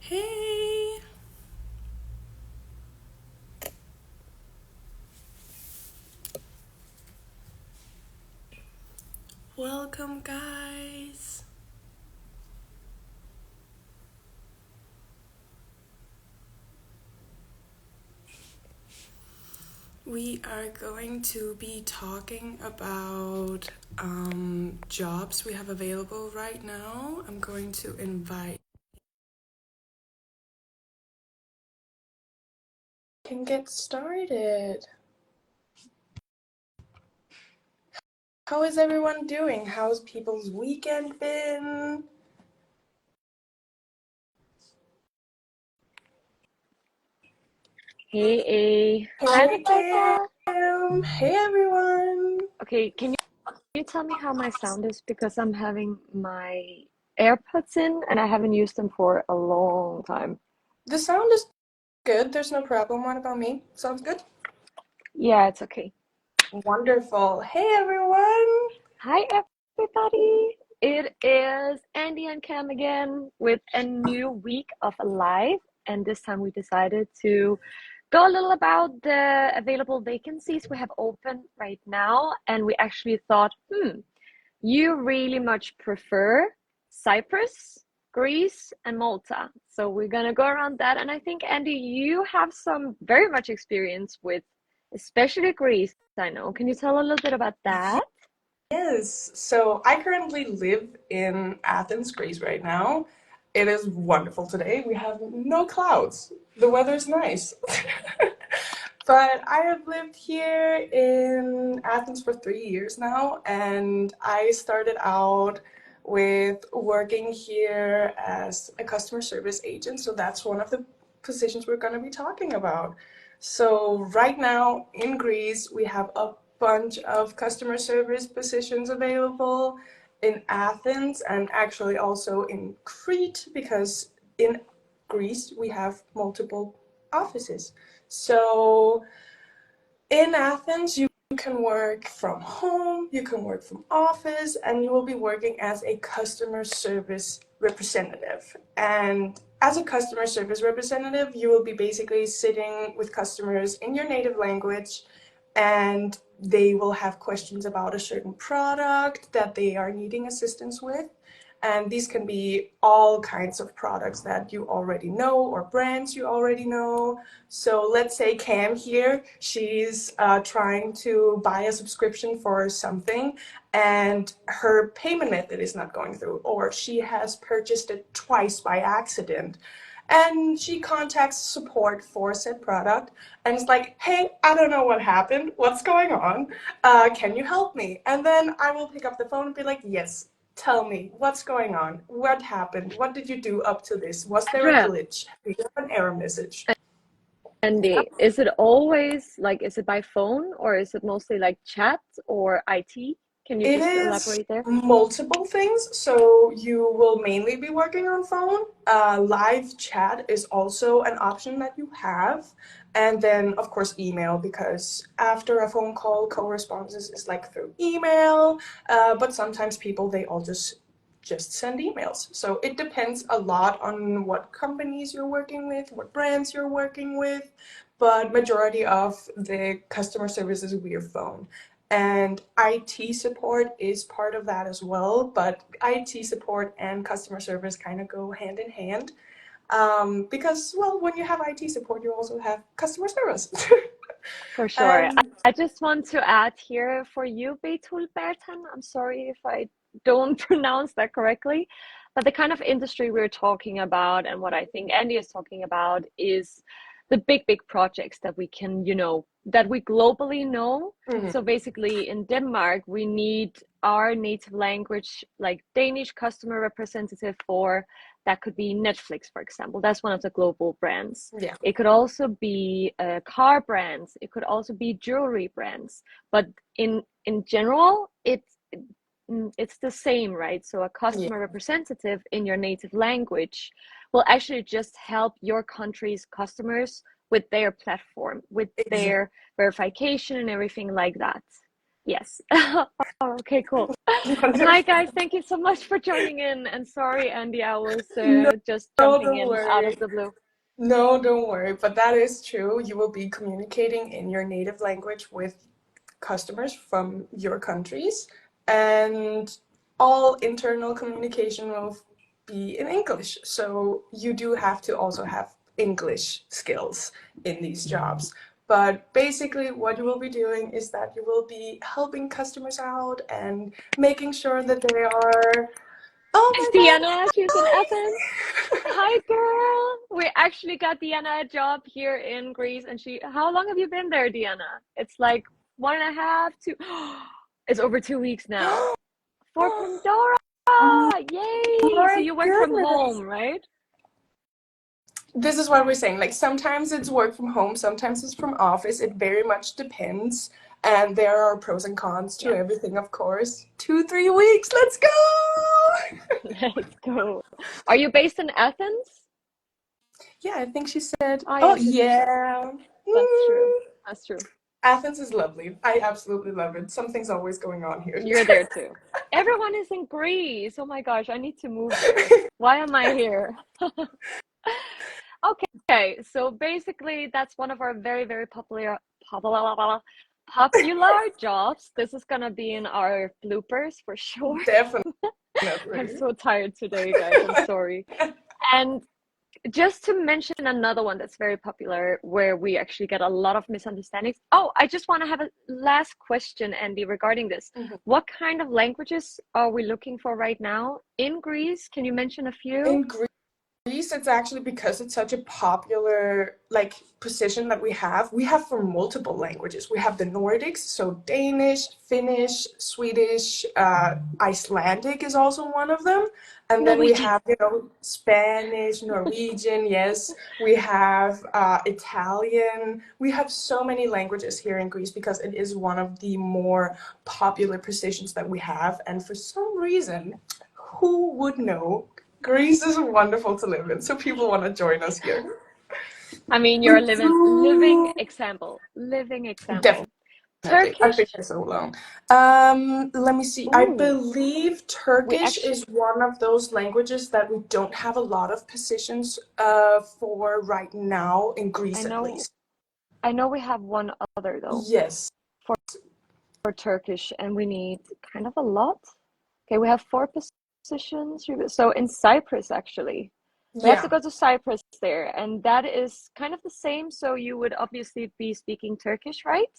Hey, welcome, guys. We are going to be talking about jobs we have available right now. I'm going to invite. Can get started. How is everyone doing? How's people's weekend been? Hi, Hey, Roberta. Kim. Hey, everyone. Okay, can you tell me how my sound is? Because I'm having my AirPods in and I haven't used them for a long time. The sound is good. There's no problem. What about me? Sounds good? Yeah, it's okay. Wonderful. Hey, everyone. Hi, everybody. It is Andy and Cam again with a new week of Alive. And this time we decided to go a little about the available vacancies we have open right now. And we actually thought, you really much prefer Cyprus, Greece, and Malta. So we're gonna go around that. And I think, Andy, you have some very much experience with especially Greece, I know. Can you tell a little bit about that? Yes, so I currently live in Athens, Greece right now. It is wonderful today. We have no clouds. The weather's nice. But I have lived here in Athens for 3 years now, and I started out with working here as a customer service agent. So that's one of the positions we're going to be talking about. So right now in Greece, we have a bunch of customer service positions available in Athens and actually also in Crete because in Greece we have multiple offices. So in Athens, you can work from home, you can work from office, and you will be working as a customer service representative. And as a customer service representative, you will be basically sitting with customers in your native language, and they will have questions about a certain product that they are needing assistance with. And these can be all kinds of products that you already know or brands you already know. So let's say Cam here, she's trying to buy a subscription for something and her payment method is not going through, or she has purchased it twice by accident. And she contacts support for said product and it's like, hey, I don't know what happened. What's going on? Can you help me? And then I will pick up the phone and be like, yes, tell me, what's going on? What happened? What did you do up to this? Was there a Andrea, glitch? Do you have an error message? Andy, is it always like, is it by phone or is it mostly like chat or IT? Can you It just is elaborate there? multiple things. So you will mainly be working on phone. Live chat is also an option that you have. And then, of course, email, because after a phone call, correspondences is like through email. But sometimes people, they all just send emails. So it depends a lot on what companies you're working with, what brands you're working with. But majority of the customer service is via phone. And IT support is part of that as well, but IT support and customer service kind of go hand in hand. Because, well, when you have IT support, you also have customer service. For sure. I, And I just want to add here for you, Beitul Bertan. I'm sorry if I don't pronounce that correctly, but the kind of industry we're talking about and what I think Andy is talking about is the big projects that we can, that we globally know. mhm, So basically in Denmark, we need our native language, like Danish customer representative for that could be Netflix, for example. That's one of the global brands. yeah, It could also be car brands. It could also be jewelry brands. But in general, it's the same, right? So a yeah, customer representative in your native language will actually just help your country's customers with their platform, with exactly. their verification and everything like that. Yes. Okay, cool. And hi, Wonderful. guys. Thank you so much for joining in. And sorry, Andy, I was No, just jumping don't in out of worry. the blue. No, don't worry. But that is true. You will be communicating in your native language with customers from your countries, and all internal communication will be in English. So you do have to also have English skills in these jobs. But basically, what you will be doing is that you will be helping customers out and making sure that they are, oh It's my Diana. She's in Athens. God, Hi, girl. We actually got Diana a job here in Greece, and how long have you been there, Diana? It's like 1.5, 2. It's over 2 weeks now. hi! For Pandora. Yay! So My you work from goodness. home, right? This is what we're saying. Like sometimes it's work from home, sometimes it's from office. It very much depends. And there are pros and cons to Yeah. everything, of course. 2, 3 weeks, let's go! Let's go. Are you based in Athens? Yeah, I think she said, Oh, oh, yes, you said. yeah. That's true. Mm. That's true. Athens is lovely. I absolutely love it. Something's always going on here. You're there too. Everyone is in Greece. Oh my gosh, I need to move there. Why am I here? Okay, so basically that's one of our very, very popular popular jobs. This is gonna be in our bloopers for sure. I'm Definitely. so tired today, guys. I'm sorry. And just to mention another one that's very popular where we actually get a lot of misunderstandings. Oh, I just want to have a last question, Andy, regarding this. Mhm. What kind of languages are we looking for right now in Greece? Can you mention a few? In Greece, it's actually because it's such a popular like position that we have for multiple languages. We have the Nordics, so Danish, Finnish, Swedish, Icelandic is also one of them. And then we Norwegian. have, Spanish, Norwegian, yes. We have Italian. We have so many languages here in Greece because it is one of the more popular positions that we have. And for some reason, who would know? Greece is wonderful to live in, so people want to join us here. I mean, you're We a living do example. Living example. definitely. I've been Turkish. here so long. Let me see. I Ooh, believe we Turkish actually, is one of those languages that we don't have a lot of positions for right now in I Greece, at know, least. I know we have one other though Yes. for Turkish, and we need kind of a lot. Okay, we have four positions. So in Cyprus, actually, we have to Yeah. go to Cyprus there, and that is kind of the same. So you would obviously be speaking Turkish, right?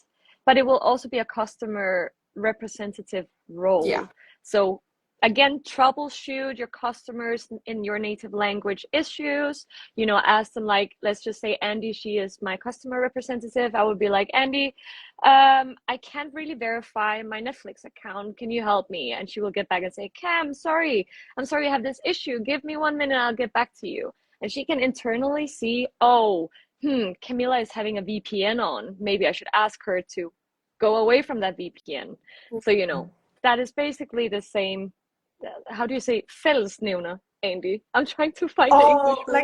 But it will also be a customer representative Yeah. role. So again, troubleshoot your customers in your native language issues. Ask them, like, let's just say Andy, she is my customer representative. I would be like, Andy, I can't really verify my Netflix account. Can you help me? And she will get back and say, Cam, sorry, I'm sorry, I have this issue. Give me 1 minute, I'll get back to you. And she can internally see, oh, Camila is having a VPN on. Maybe I should ask her to go away from that VPN. So, that is basically the same. How do you say fällsnävna, Andy? I'm trying to find the Oh, English word.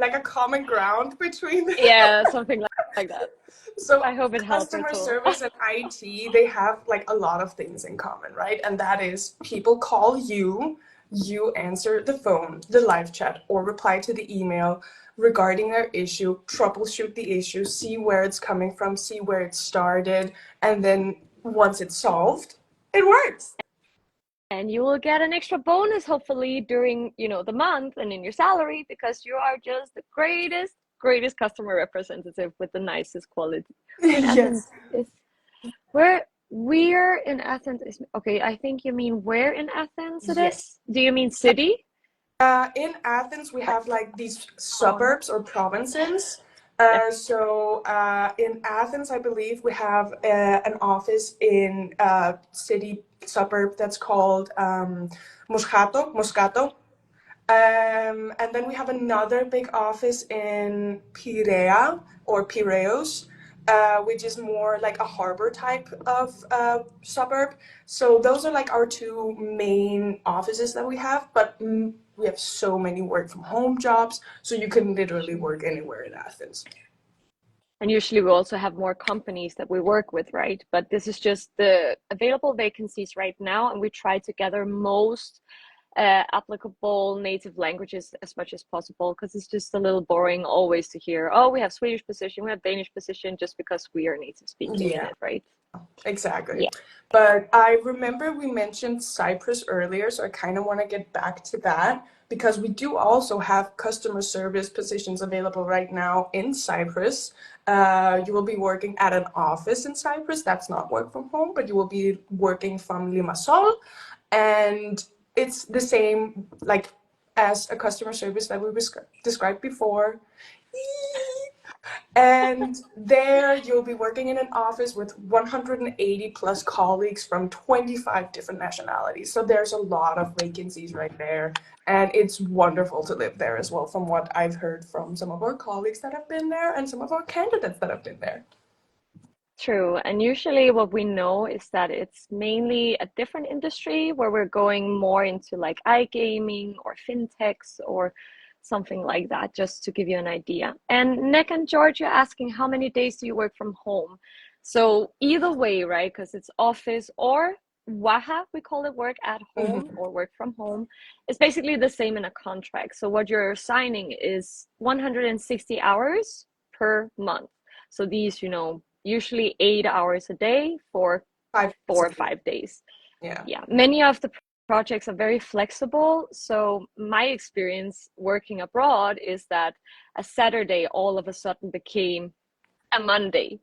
like a common ground between them. Yeah, something like that. So I hope it helped at customer all. service and IT, they have like a lot of things in common, right? And that is people call you, you answer the phone, the live chat, or reply to the email regarding their issue, troubleshoot the issue, see where it's coming from, see where it started, and then once it's solved, it works. And you will get an extra bonus hopefully during the month and in your salary, because you are just the greatest customer representative with the nicest quality. We're in Athens. Yes. Is where we're in Athens is okay. I think you mean where in Athens it Yes. is. Do you mean city? In Athens, we Like, have like these oh, suburbs or provinces. yeah. In Athens, I believe we have an office in a city suburb that's called Moscato. And then we have another big office in Piraeus or Piraeus, which is more like a harbor type of suburb. So those are like our two main offices that we have, but we have so many work from home jobs, so you can literally work anywhere in Athens. And usually we also have more companies that we work with, right? But this is just the available vacancies right now, and we try to gather most applicable native languages as much as possible, because it's just a little boring always to hear, oh, we have Swedish position, we have Danish position, just because we are native speaking in Yeah. it, right? Exactly. Yeah. But I remember we mentioned Cyprus earlier, so I kind of want to get back to that because we do also have customer service positions available right now in Cyprus. You will be working at an office in Cyprus. That's not work from home, but you will be working from Limassol. And it's the same like as a customer service that we described before. And there you'll be working in an office with 180 plus colleagues from 25 different nationalities. So there's a lot of vacancies right there. And it's wonderful to live there as well, from what I've heard from some of our colleagues that have been there and some of our candidates that have been there. True. And usually what we know is that it's mainly a different industry where we're going more into like iGaming or fintechs or something like that, just to give you an idea. And Nick and George, you're asking how many days do you work from home? So either way, right? Because it's office or WAHA, we call it work at home Mhm. or work from home. It's basically the same in a contract. So what you're signing is 160 hours per month. So these, usually 8 hours a day for 5 days a 4 or 5 week. days. Yeah. Yeah, many of the projects are very flexible. So my experience working abroad is that a Saturday all of a sudden became a Monday,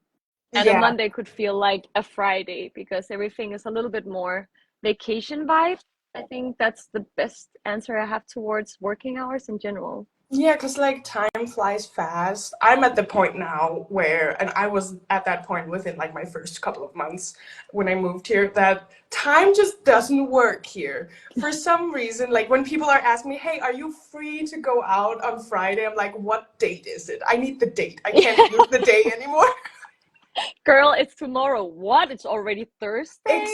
and a Yeah. Monday could feel like a Friday because everything is a little bit more vacation vibe. I think that's the best answer I have towards working hours in general. Yeah, because like time flies fast. I'm at the point now where, and I was at that point within like my first couple of months when I moved here, that time just doesn't work here. For some reason, like when people are asking me, hey, are you free to go out on Friday? I'm like, what date is it? I need the date. I can't use the day anymore. Girl, it's tomorrow. What? It's already Thursday?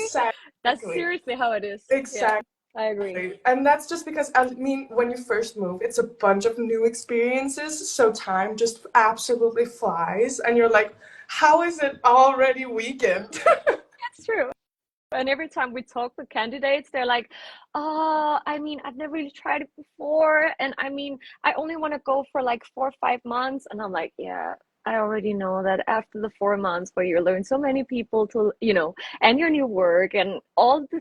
That's Exactly. seriously how it is. Yeah, Exactly. I agree. And that's just because, I mean, when you first move, it's a bunch of new experiences. So time just absolutely flies. And you're like, how is it already weekend? That's true. And every time we talk with candidates, they're like, oh, I mean, I've never really tried it before. And I mean, I only want to go for like 4 or 5 months. And I'm like, yeah, I already know that after the 4 months where you learn so many people to, and your new work and all the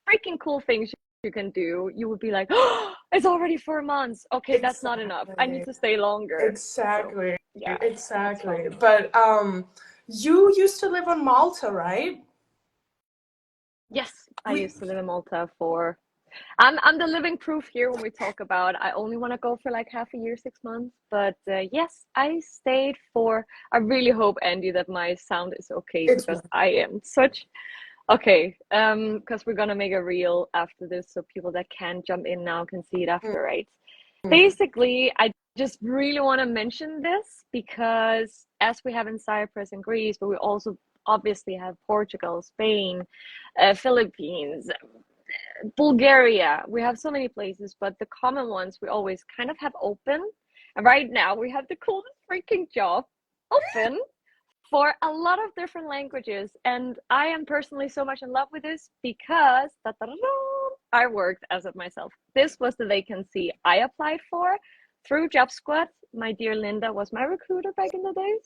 freaking cool things you can do, you would be like, oh, it's already 4 months. Okay, that's not enough. I need Exactly. to stay longer. So, Exactly. yeah, it's fun. Exactly. But you used to live on Malta, right? Yes, I We used to live in Malta for. I'm the living proof here when we talk about I only want to go for like half a year, 6 months. But yes, I stayed for. I really hope, Andy, that my sound is okay it's because I am such. Okay, because we're gonna make a reel after this so people that can jump in now can see it after, right? Basically, I just really want to mention this because as we have in Cyprus and Greece, but we also obviously have Portugal, Spain, Philippines, Bulgaria. We have so many places, but the common ones we always kind of have open. And right now we have the coolest freaking job open for a lot of different languages. And I am personally so much in love with this because I worked as it myself. This was the vacancy I applied for through Job Squad. My dear Linda was my recruiter back in the days.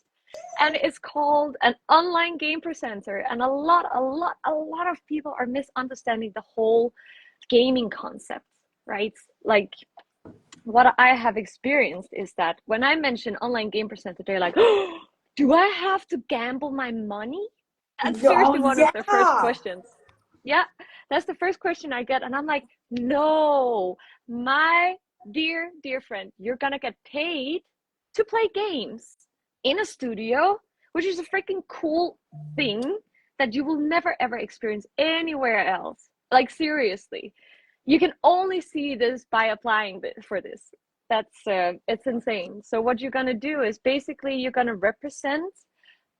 And it's called an online game presenter. And a lot of people are misunderstanding the whole gaming concept, right? Like what I have experienced is that when I mention online game presenter, they're like, oh, do I have to gamble my money? That's seriously Oh one of their first yeah. questions. Yeah, that's the first question I get. And I'm like, no, my dear, dear friend, you're going to get paid to play games in a studio, which is a freaking cool thing that you will never ever experience anywhere else. Like, seriously, you can only see this by applying for this. That's it's insane. So what you're gonna do is basically you're gonna represent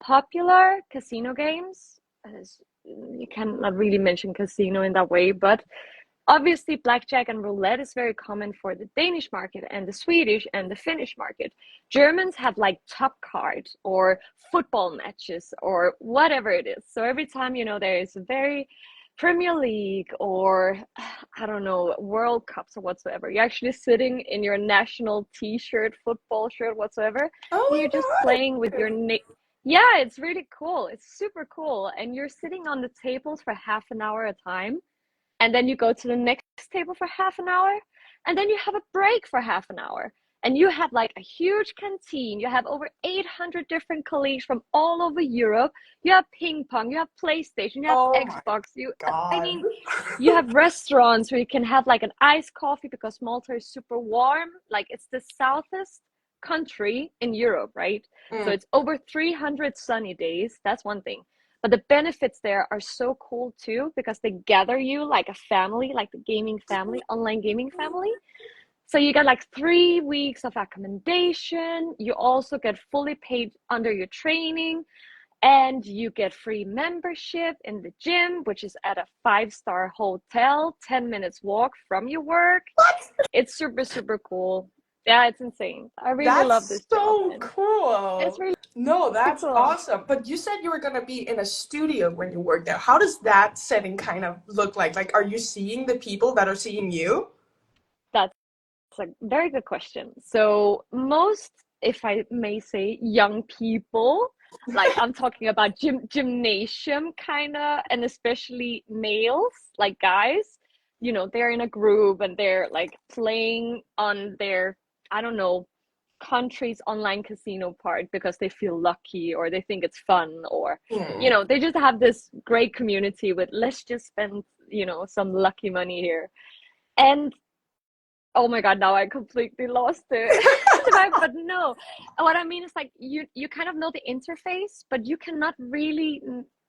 popular casino games. As you cannot really mention casino in that way, but Obviously, blackjack and roulette is very common for the Danish market and the Swedish and the Finnish market. Germans have like top cards or football matches or whatever it is. So every time, there is a very Premier League or I don't know, World Cups or whatsoever, you're actually sitting in your national t-shirt, football shirt, whatsoever, and Oh you're just my playing with your God. yeah, it's really cool. It's super cool. And you're sitting on the tables for half an hour at a time, and then you go to the next table for half an hour, and then you have a break for half an hour, and you have like a huge canteen. You have over 800 different colleagues from all over Europe. You have ping pong, you have PlayStation, you have Oh my Xbox, I God. mean, you have restaurants where you can have like an iced coffee because Malta is super warm. Like, it's the southest country in Europe, right? So Mm. it's over 300 sunny days. That's one thing. But the benefits there are so cool too, because they gather you like a family, like the gaming family, online gaming family. So you get like 3 weeks of accommodation. You also get fully paid under your training, and you get free membership in the gym, which is at a 5-star hotel, 10 minutes walk from your work. It's super, super cool. Yeah, it's insane. I really love That's this job, so and it's cool. really No, that's cool. awesome. But you said you were gonna be in a studio when you work there. How does that setting kind of look like? Like, are you seeing the people that are seeing you? That's a very good question. So most, if I may say, young people, like I'm talking about gymnasium kind of, and especially males, like guys, they're in a group and they're like playing on their, I don't know, country's online casino part because they feel lucky or they think it's fun, or Hmm. they just have this great community with, let's just spend, some lucky money here. And oh my God, now I completely lost it. But no, what I mean is like you kind of know the interface, but you cannot really.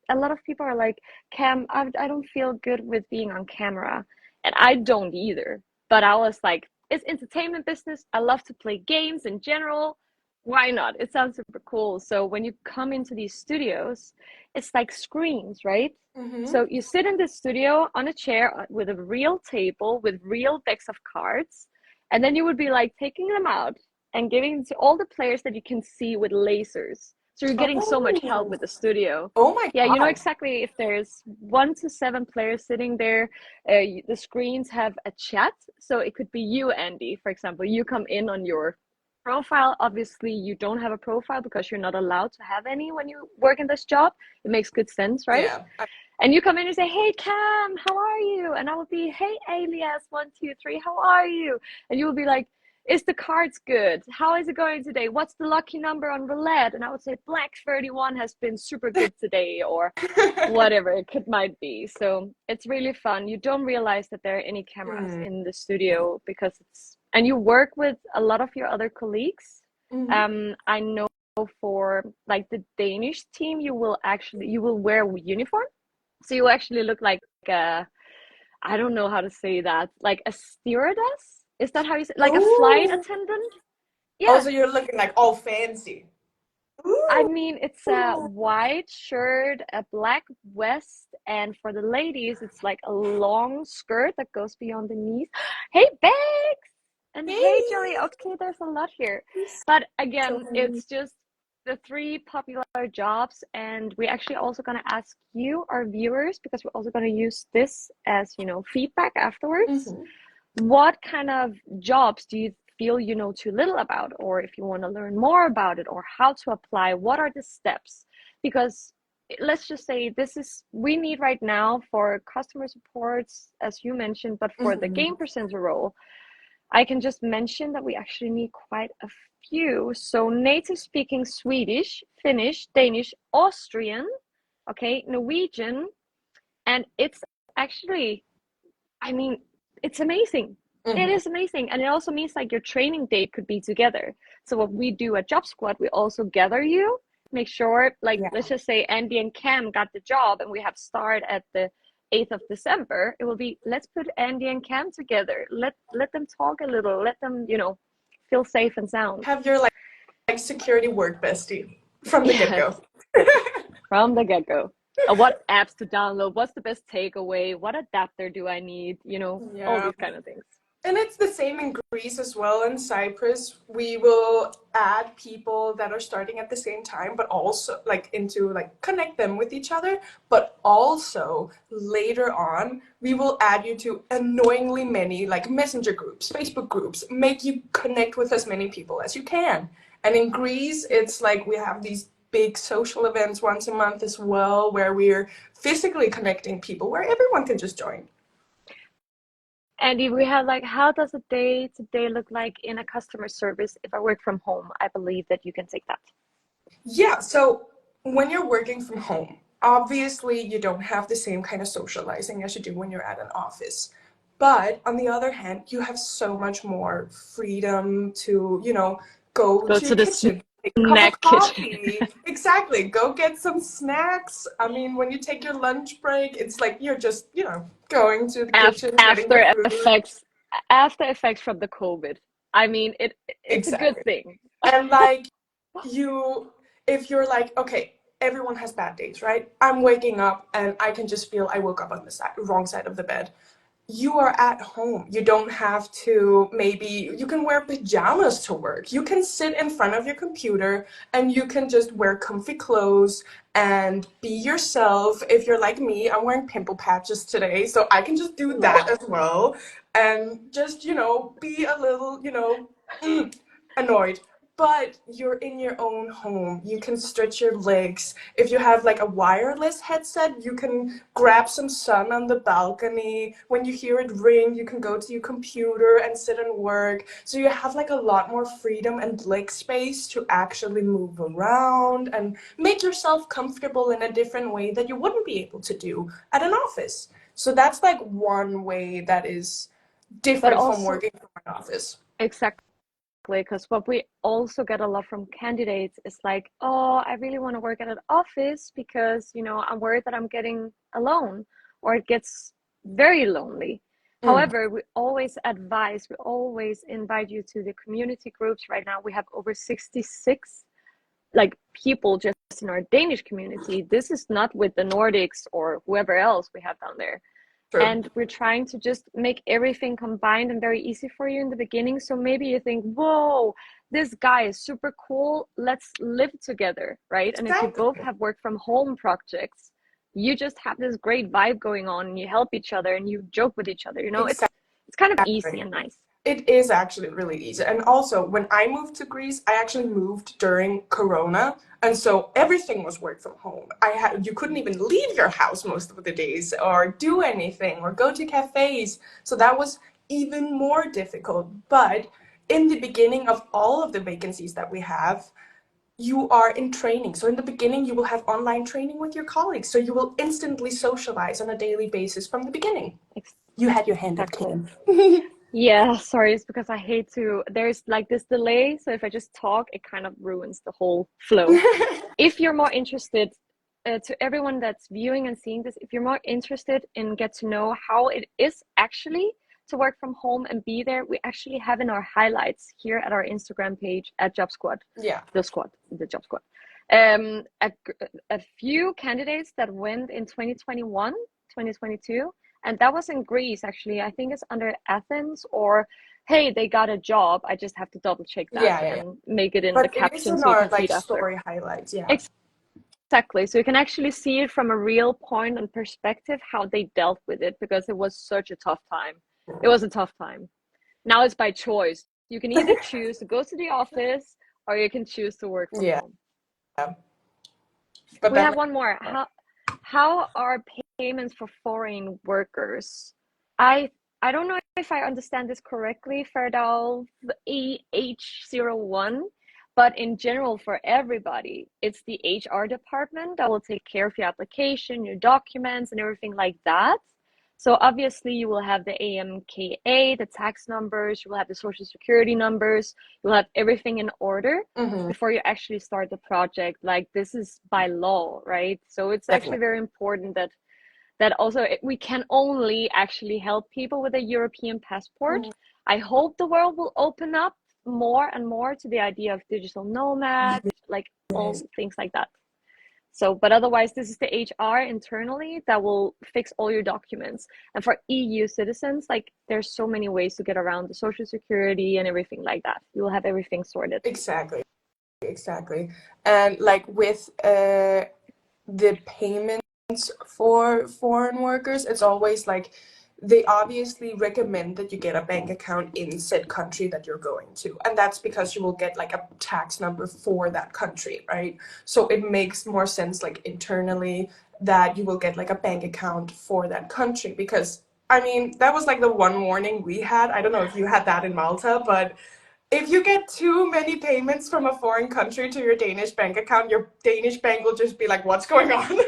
A lot of people are like, Cam, I don't feel good with being on camera, and I don't either. But I was like, it's entertainment business. I love to play games in general. Why not? It sounds super cool. So when you come into these studios, it's like screens, right? Mm-hmm. So you sit in the studio on a chair with a real table with real decks of cards, and then you would be like taking them out and giving to all the players that you can see with lasers. So you're getting so much help Oh, with the studio. oh my Yeah, you know God. exactly if there's 1 to 7 players sitting there. The screens have a chat, so it could be you, Andy, for example. You come in on your profile. Obviously, you don't have a profile because you're not allowed to have any when you work in this job. It makes good sense, right? Yeah. And you come in and say, "Hey, Cam, how are you?" And I will be, "Hey, Alias, 1, 2, 3, how are you?" And you will be like, "Is the cards good? How is it going today? What's the lucky number on roulette?" And I would say, "Black 31 has been super good today," or whatever it could might be. So it's really fun. You don't realize that there are any cameras Mm. in the studio because and you work with a lot of your other colleagues. Mhm. I know for like the Danish team, you will wear a uniform, so you actually look like a, I don't know how to say that, like a stewardess. Is that how you say? Like a flight Ooh. attendant? Yeah. Also, you're looking like all fancy. I Ooh. mean, it's a white shirt, a black vest, and for the ladies, it's like a long skirt that goes beyond the knees. Hey, Bex! And hey, Joey. Hey. Okay, there's a lot here. But again, So- it's just the three popular jobs. And we're actually also going to ask you, our viewers, because we're also going to use this as, feedback afterwards. Mhm. What kind of jobs do you feel you know too little about, or if you want to learn more about it, or how to apply, what are the steps? Because let's just say this is we need right now for customer supports, as you mentioned, but for the Mhm. game presenter role, I can just mention that we actually need quite a few. So native speaking Swedish, Finnish, Danish, Austrian, okay, Norwegian, and it's actually, I mean, it's amazing. It Mhm. is amazing. And it also means like your training date could be together. So what we do at Job Squad, we also gather you, make sure, like, Yeah. let's just say Andy and Cam got the job and we have start at the 8th of December. It will be, let's put Andy and Cam together. Let them talk a little. Let them, feel safe and sound. Have your like security work bestie from the Yes, get-go. from the get-go. What apps to download, what's the best takeaway, what adapter do I need, all Yeah. these kind of things. And it's the same in Greece as well. In Cyprus, we will add people that are starting at the same time, but also like into like connect them with each other. But also later on, we will add you to annoyingly many like messenger groups, Facebook groups, make you connect with as many people as you can. And in Greece, it's like we have these big social events once a month as well, where we're physically connecting people, where everyone can just join. And if we had like, how does a day to day look like in a customer service if I work from home? I believe that you can take that. Yeah, so when you're working from home, obviously you don't have the same kind of socializing as you do when you're at an office. But on the other hand, you have so much more freedom to, go Go to your to the kitchen, take a cup of snack kitchen. coffee. Exactly. Go get some snacks. I mean, when you take your lunch break, it's like you're just, going to the kitchen, getting your After food. effects, after effects from the COVID. I mean, it's a good Exactly. thing. And like you, if you're like, okay, everyone has bad days, right? I'm waking up and I can just feel I woke up on the wrong side of the bed. You are at home. You don't have to, maybe you can wear pajamas to work. You can sit in front of your computer and you can just wear comfy clothes and be yourself. If you're like me, I'm wearing pimple patches today, so I can just do that as well and just, be a little, annoyed. But you're in your own home. You can stretch your legs. If you have like a wireless headset, you can grab some sun on the balcony. When you hear it ring, you can go to your computer and sit and work. So you have like a lot more freedom and leg space to actually move around and make yourself comfortable in a different way that you wouldn't be able to do at an office. So that's like one way that is But different from also, working from an office. exactly, because what we also get a lot from candidates is like, oh, I really want to work at an office because, I'm worried that I'm getting alone or it gets very lonely. Mm, However, we always invite you to the community groups. Right now, we have over 66 like people just in our Danish community. This is not with the Nordics or whoever else we have down there. true. And we're trying to just make everything combined and very easy for you in the beginning. So maybe you think, whoa, this guy is super cool. Let's live together, right? And if you Exactly. both have work from home projects, you just have this great vibe going on and you help each other and you joke with each other. It's kind of easy Exactly. and nice. It is actually really easy. And also, when I moved to Greece, I actually moved during Corona, and so everything was work from home. You couldn't even leave your house most of the days or do anything or go to cafes. So that was even more difficult. But in the beginning of all of the vacancies that we have, you are in training. So in the beginning, you will have online training with your colleagues. So you will instantly socialize on a daily basis from the beginning. You had your hand up, Exactly. Kim. Yeah, sorry, it's because I hate to. There's like this delay, so if I just talk, it kind of ruins the whole flow. If you're more interested, to everyone that's viewing and seeing this, if you're more interested in get to know how it is actually to work from home and be there, we actually have in our highlights here at our Instagram page at Job Squad, Yeah. the Job Squad, a few candidates that went in 2021, 2022, and that was in Greece actually. I think it's under Athens or hey, they got a job. I just have to double check that Yeah, yeah, yeah. and make it in the But it is caption in so you our can see like it after. story highlights. Yeah. Exactly. So you can actually see it from a real point and perspective how they dealt with it because it was such a tough time. It was a tough time. Now it's by choice. You can either choose to go to the office or you can choose to work from Yeah. home. But We then have one more. How are payments for foreign workers? I I don't know if I understand this correctly, Ferdal H01, but in general for everybody, it's the HR department that will take care of your application, your documents, and everything like that. So obviously you will have the AMKA, the tax numbers, you will have the social security numbers, you will have everything in order hmm before you actually start the project. Like this is by law, right? So it's actually definitely. very important that also we can only actually help people with a European passport. Mhm. I hope the world will open up more and more to the idea of digital nomads, like all Yes. things like that. So, but otherwise, this is the HR internally that will fix all your documents. And for EU citizens, like there's so many ways to get around the social security and everything like that. You will have everything sorted. Exactly. And like with the payments for foreign workers, it's always like they obviously recommend that you get a bank account in said country that you're going to. And that's because you will get like a tax number for that country, right? So it makes more sense like internally that you will get like a bank account for that country because I mean, that was like the one warning we had. I don't know if you had that in Malta, but if you get too many payments from a foreign country to your Danish bank account, your Danish bank will just be like, what's going on?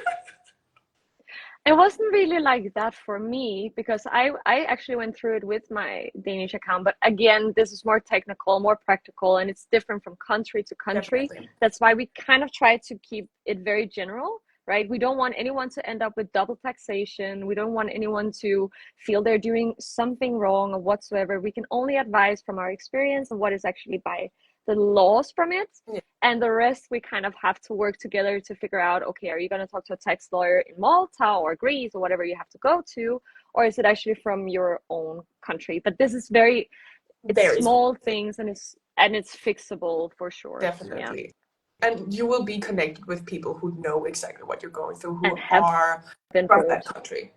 It wasn't really like that for me because I actually went through it with my Danish account. But again, this is more technical, more practical, and it's different from country to country. Definitely. That's why we kind of try to keep it very general, right? We don't want anyone to end up with double taxation. We don't want anyone to feel they're doing something wrong or whatsoever. We can only advise from our experience and what is actually by the laws from it. Yeah. And the rest we kind of have to work together to figure out, okay, are you going to talk to a tax lawyer in Malta or Greece or whatever you have to go to, or is it actually from your own country? But this is it's Very small things, and it's fixable for sure. definitely. And you will be connected with people who know exactly what you're going through, And who have are been from through that it. country.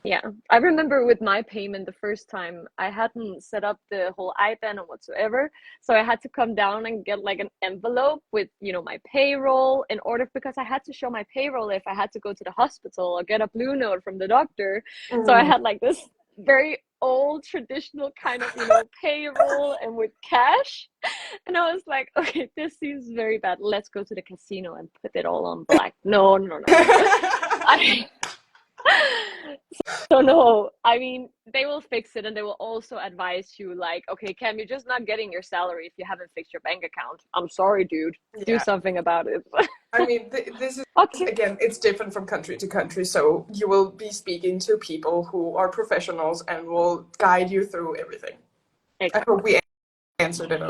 Yeah, I remember with my payment the first time, I hadn't set up the whole IBAN or whatsoever. So I had to come down and get like an envelope with, my payroll in order, because I had to show my payroll if I had to go to the hospital or get a blue note from the doctor. So I had like this very old traditional kind of, payroll and with cash. And I was like, okay, this seems very bad. Let's go to the casino and put it all on black. No, no, no, no, no. I So no, I mean, they will fix it, and they will also advise you like, okay, Cam, you're just not getting your salary if you haven't fixed your bank account. I'm sorry, dude. Do Yeah. something about it. I mean, this is, Okay. again, it's different from country to country. So you will be speaking to people who are professionals and will guide you through everything. I hope Exactly. we answered it.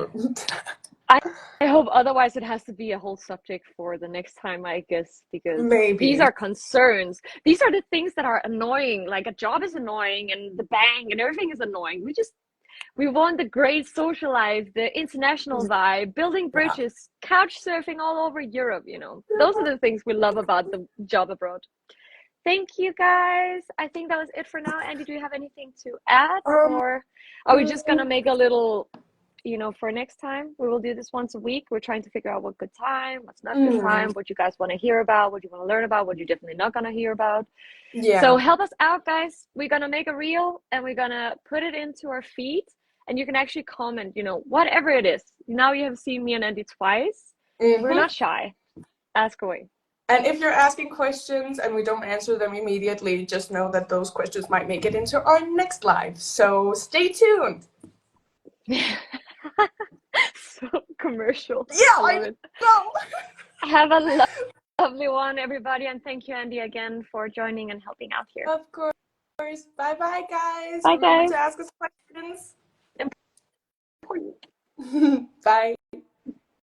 I I hope, otherwise it has to be a whole subject for the next time, I guess, because these Maybe. are concerns. These are the things that are annoying. Like a job is annoying and the bank and everything is annoying. We want the great social life, the international vibe, building Yeah. bridges, couch surfing all over Europe. Those are the things we love about the job abroad. Thank you guys. I think that was it for now. Andy, do you have anything to add, Um, or are we just gonna make a little, for next time? We will do this once a week. We're trying to figure out what good time, what's not good time, what you guys want to hear about, what you want to learn about, what you're definitely not gonna hear about. So yeah. help us out, guys. We're gonna make a reel and we're gonna put it into our feed, and you can actually comment, whatever it is. Now you have seen me and Andy twice. We're Mm-hmm. not shy. Ask away. And if you're asking questions and we don't answer them immediately, just know that those questions might make it into our next live. So stay tuned. So commercial. Yeah, I love I it. know. Have a lovely one, everybody, and thank you, Andy, again for joining and helping out here. Of course. Bye bye, guys. Bye, Remember to guys. ask us questions. Important. Bye.